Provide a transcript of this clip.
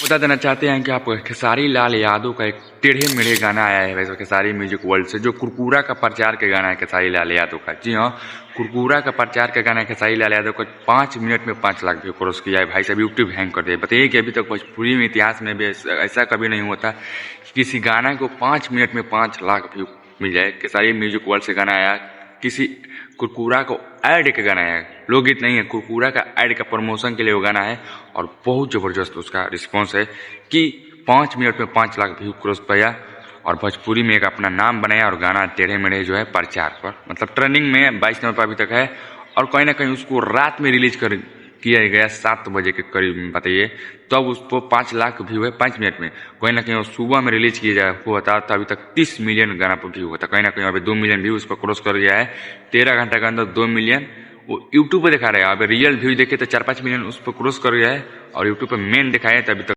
बता देना चाहते हैं कि आप खेसारी लाल यादव का एक टेढ़े मेढ़े गाना आया है वैसे खेसारी म्यूजिक वर्ल्ड से, जो कुरकुरा का प्रचार का गाना है खेसारी लाल यादव का। जी हाँ, कुरकुरा का प्रचार का गाना है खेसारी लाल यादव का। 5 मिनट में 5 लाख व्यू क्रॉस किया है भाई साहब, यूट्यूब हैंग कर दिया। बताइए कि अभी तक भोजपुरी में इतिहास में भी ऐसा कभी नहीं होता कि किसी गाना को 5 मिनट में 5 लाख व्यू मिल जाए। खेसारी म्यूजिक वर्ल्ड से गाना आया, किसी कुरकुरा को ऐड का गाना है, लोकगीत नहीं है, कुरकुरा का ऐड का प्रमोशन के लिए वो गाना है और बहुत ज़बरदस्त उसका रिस्पॉन्स है कि 5 मिनट में 5 लाख व्यू क्रॉस पाया और भोजपुरी में एक अपना नाम बनाया। और गाना टेढ़े मेढ़े जो है प्रचार पर मतलब ट्रेंडिंग में 22 नंबर पर अभी तक है और कहीं ना कहीं उसको रात में रिलीज कर किया गया 7 बजे के करीब में। बताइए तब उसको 5 लाख व्यू है 5 मिनट में। कहीं ना कहीं वो सुबह में रिलीज किया जाए हुआ था तो अभी तक 30 मिलियन गाना पर व्यू होता। कहीं ना कहीं अभी 2 मिलियन व्यू उस पर क्रॉस कर गया है। 13 घंटे के अंदर 2 मिलियन वो यूट्यूब पर दिखा रहा है। अभी रियल व्यू देखे तो 4-5 मिलियन उस पर क्रॉस कर गया है और यूट्यूब पर मेन दिखाया है तो अभी तक